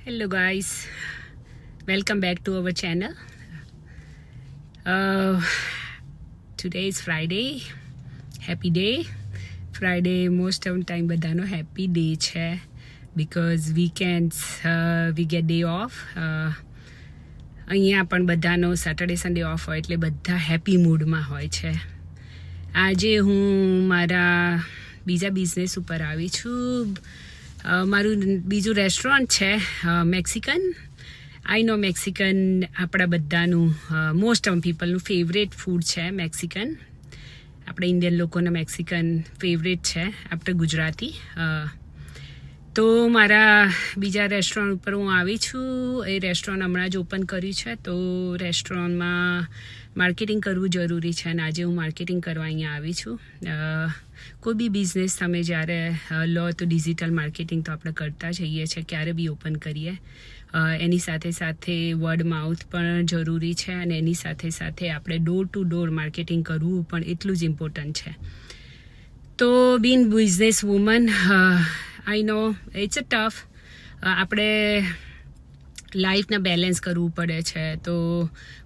Hello guys, welcome back to our channel. Today is Friday. Happy day. Friday most of the time બધાનો happy day છે because weekends we get day off. અહીંયા પણ બધાનો Saturday Sunday of હોય એટલે બધા happy મૂડમાં હોય છે. આજે હું મારા બીજા બિઝનેસ ઉપર આવી છું. મારું બીજું રેસ્ટોરન્ટ છે મેક્સિકન. આઈ નો મેક્સિકન આપણા બધાનું મોસ્ટ ઓફ પીપલનું ફેવરેટ ફૂડ છે મેક્સિકન. આપણે ઇન્ડિયન લોકોના મેક્સિકન ફેવરેટ છે આફ્ટર ગુજરાતી. તો મારા બીજા રેસ્ટોરન્ટ ઉપર હું આવી છું. એ રેસ્ટોરન્ટ હમણાં જ ઓપન કર્યું છે, તો રેસ્ટોરન્ટમાં માર્કેટિંગ કરવું જરૂરી છે અને આજે હું માર્કેટિંગ કરવા અહીંયા આવી છું. કોઈ બી બિઝનેસ તમે જ્યારે લો તો ડિજિટલ માર્કેટિંગ તો આપણે કરતા જઈએ છીએ ક્યારે બી ઓપન કરીએ. એની સાથે સાથે વર્ડ માઉથ પણ જરૂરી છે અને એની સાથે સાથે આપણે ડોર ટુ ડોર માર્કેટિંગ કરવું પણ એટલું જ ઇમ્પોર્ટન્ટ છે. તો being business woman, I know it's a tough. આપણે લાઈફના બેલેન્સ કરવું પડે છે. તો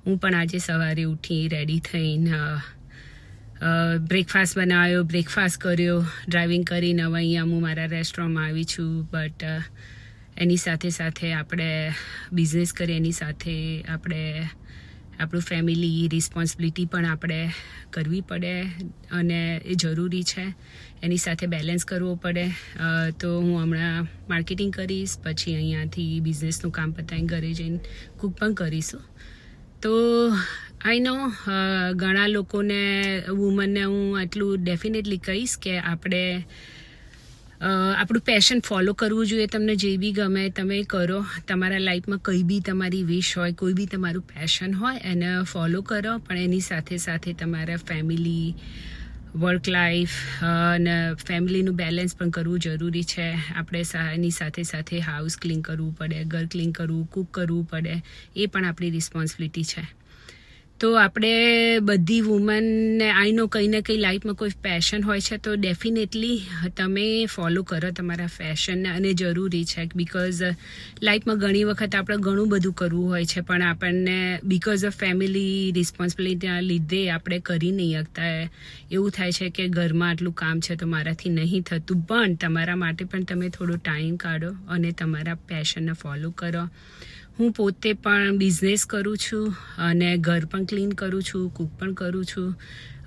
હું પણ આજે સવારે ઉઠી રેડી થઈને બ્રેકફાસ્ટ બનાવ્યો, બ્રેકફાસ્ટ કર્યો, ડ્રાઇવિંગ કરીને હવે અહીંયા હું મારા રેસ્ટોરન્ટમાં આવી છું. બટ એની સાથે સાથે આપણે બિઝનેસ કરીએ, એની સાથે આપણે આપણું ફેમિલી રિસ્પોન્સિબિલિટી પણ આપણે કરવી પડે અને એ જરૂરી છે. એની સાથે બેલેન્સ કરવો પડે. તો હું હમણાં માર્કેટિંગ કરીશ, પછી અહીંયાથી બિઝનેસનું કામ પતાવીને ઘરે જઈને કૂક પણ કરીશું. તો આઈ નો ઘણા લોકોને વુમનને હું એટલું ડેફિનેટલી કહીશ કે આપણે આપણું પેશન ફોલો કરવું જોઈએ. તમને જે બી ગમે તમે કરો. તમારા લાઈફમાં કંઈ બી તમારી વિશ હોય, કોઈ બી તમારું પેશન હોય એને ફોલો કરો, પણ એની સાથે સાથે તમારા ફેમિલી, વર્ક લાઈફ અને ફેમિલીનું બેલેન્સ પણ કરવું જરૂરી છે. આપણે એની સાથે સાથે હાઉસ ક્લીન કરવું પડે, ઘર ક્લીન કરવું, કૂક કરવું પડે. એ પણ આપણી રિસ્પોન્સિબિલિટી છે. તો આપણે બધી વુમનને આઈ નો કંઈ ને કંઈ લાઈફમાં કોઈ પેશન હોય છે તો ડેફિનેટલી તમે ફોલો કરો તમારા ફેશનને. અને જરૂરી છે બિકોઝ લાઈફમાં ઘણી વખત આપણે ઘણું બધું કરવું હોય છે, પણ આપણને બિકોઝ ઓફ ફેમિલી રિસ્પોન્સિબિલિટીના લીધે આપણે કરી નહીં શકતા. એવું થાય છે કે ઘરમાં આટલું કામ છે તો મારાથી નહીં થતું. પણ તમારા માટે પણ તમે થોડો ટાઈમ કાઢો અને તમારા પેશનને ફોલો કરો. હું પોતે પણ બિઝનેસ કરું છું અને ઘર પણ ક્લીન કરું છું, કૂક પણ કરું છું.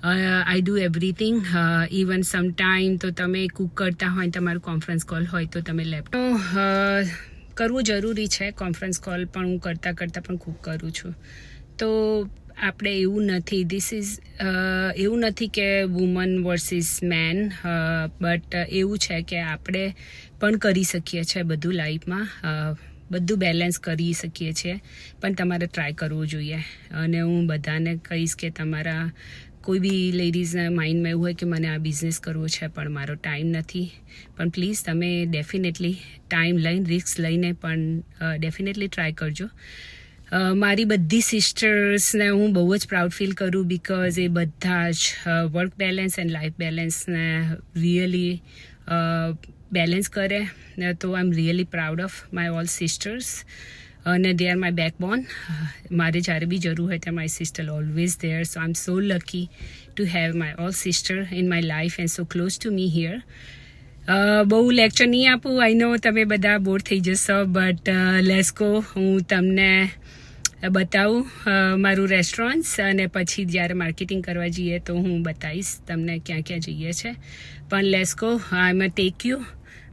I do everything. Even sometime તો તમે કૂક કરતા હોય, તમારું કોન્ફરન્સ કોલ હોય તો તમે લેપટોપ કરવું જરૂરી છે. કોન્ફરન્સ કોલ પણ હું કરતાં પણ કૂક કરું છું. તો આપણે એવું નથી, એવું નથી કે વુમન વર્સિસ મેન, બટ એવું છે કે આપણે પણ કરી શકીએ છીએ બધું લાઈફમાં. બધું બેલેન્સ કરી શકીએ છીએ, પણ તમારે ટ્રાય કરવું જોઈએ. અને હું બધાને કહીશ કે તમારા કોઈ બી લેડીઝના માઇન્ડમાં એવું હોય કે મને આ બિઝનેસ કરવો છે પણ મારો ટાઈમ નથી, પણ પ્લીઝ તમે ડેફિનેટલી ટાઈમ લઈને, રિસ્ક લઈને પણ ડેફિનેટલી ટ્રાય કરજો. મારી બધી સિસ્ટર્સને હું બહુ જ પ્રાઉડ ફીલ કરું બિકોઝ એ બધા જ વર્ક બેલેન્સ એન્ડ લાઈફ બેલેન્સને રિયલી બેલેન્સ કરે. તો I am really proud of my all sisters અને દે આર માય બેકબોન. મારે જ્યારે બી જરૂર હોય ત્યારે my sister always there. So I am so lucky to have my all sister in my life and so close to me here. બહુ lecture નહીં આપું, આઈ નો તમે બધા બોર થઈ જશો, બટ લેટ્સ ગો. હું તમને બતાવું મારું રેસ્ટોરન્ટ્સ અને પછી જ્યારે માર્કેટિંગ કરવા જઈએ તો હું બતાવીશ તમને ક્યાં ક્યાં જઈએ છે. પણ let's go. I am take you,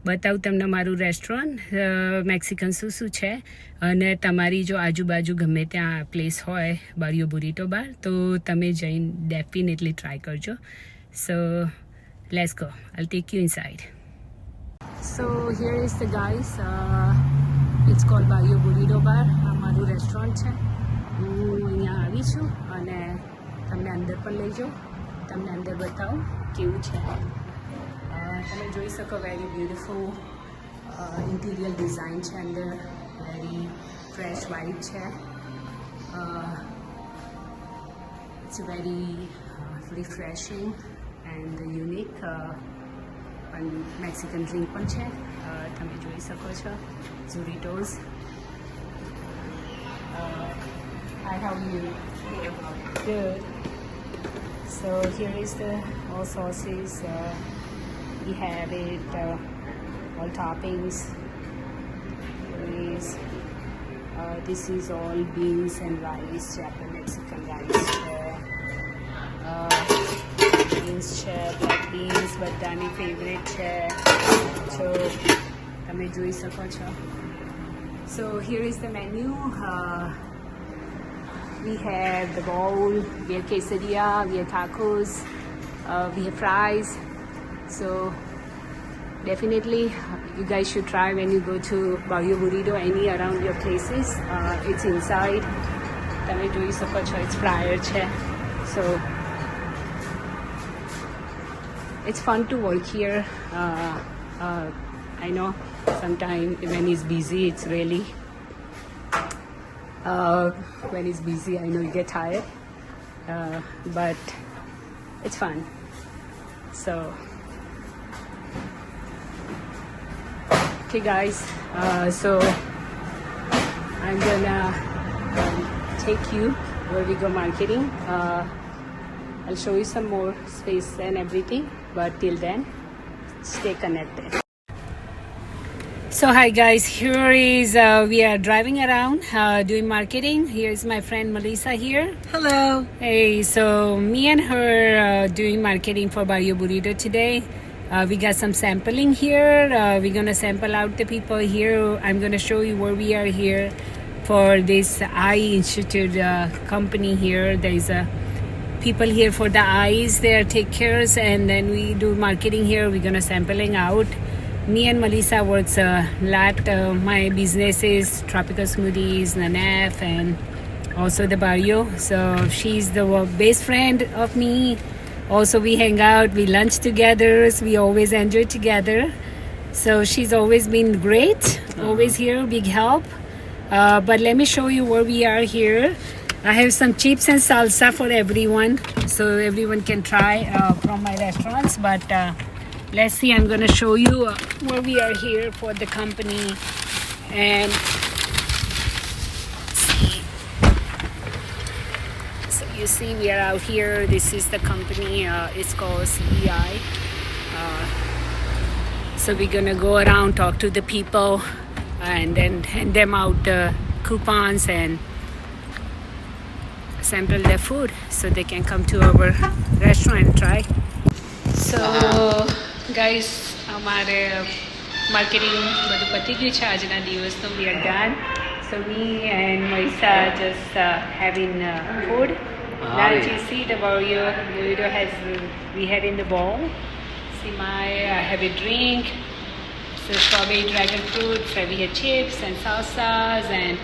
બતાવું તમને મારું રેસ્ટોરન્ટ મેક્સિકન શું છે. અને તમારી જો આજુબાજુ ગમે ત્યાં પ્લેસ હોય બારિયો બુરીટો બાર, તો તમે જઈને ડેફિનેટલી ટ્રાય કરજો. So let's go, I take you inside. So here is the guys, it's called Barrio Burrito Bar. આ મારું રેસ્ટોરન્ટ છે. હું અહીંયા આવી છું અને તમને અંદર પણ લઈ જાઉં, તમને અંદર બતાવું કેવું છે. તમે જોઈ શકો વેરી બ્યુટિફુલ ઇન્ટિરિયર ડિઝાઇન છે અંદર, વેરી ફ્રેશ વાઇટ છે. It's very refreshing and unique. પણ મેક્સિકન ડ્રિંક પણ છે, તમે જોઈ શકો છો. ઝુરિટોઝ Hi, how are you? Good. So here is the all sauces. We have it, all toppings. Here is, this is all beans and rice, Japanese Mexican rice. Beans છે, black beans બધાની favourite છે. So તમે જોઈ શકો છો. So here is the menu. We have the bowl, we have quesadilla, we have tacos, we have fries. So definitely you guys should try when you go to Barrio Burrito, any around your places. It's inside. તમે જોઈ શકો છો, it's fryer છે. So it's fun to work here. I know sometimes when it's busy, it's really when it's busy, I know you get tired, but it's fun. So okay guys, so I'm gonna take you where we go marketing. I'll show you some more space and everything, but till then, stay connected. So hi guys, here is we are driving around doing marketing. Here's my friend Melissa here. Hello. Hey, so me and her doing marketing for Barrio Burrito today. We got some sampling here. We're gonna sample out the people here. I'm gonna show you where we are here for this Eye Institute company here. There's people here for the eyes. They take cares, and then we do marketing here. We're gonna sampling out. Me and Melissa works a lot. My business is Tropical Smoothies, Nanaf, and also the Barrio. So she's the best friend of me. Also we hang out, we lunch together, so we always enjoy together. So she's always been great, always here, big help. But let me show you where we are here. I have some chips and salsa for everyone, so everyone can try from my restaurants. But let's see, I'm gonna show you where we are here for the company. And see. So you see we are out here. This is the company, it's called CEI. So we're gonna go around, talk to the people, and then hand them out coupons and sample their food so they can come to our restaurant and try. So guys, અમારે marketing બધું પતી ગયું છે આજના દિવસનું. We are done. So me and Moisa just having food. Now you see the burrito has we had in the bowl. See I have a drink. So strawberry dragon fruit. So we had chips and salsas, and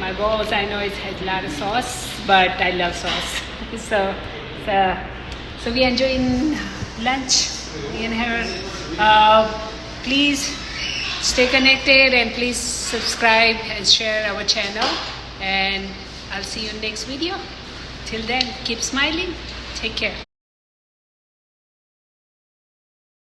my bowls. I know it has a lot of sauce, but I love sauce. So we enjoying lunch. Me and her. Please stay connected and please subscribe and share our channel, and I'll see you in next video. Till then, keep smiling. Take care.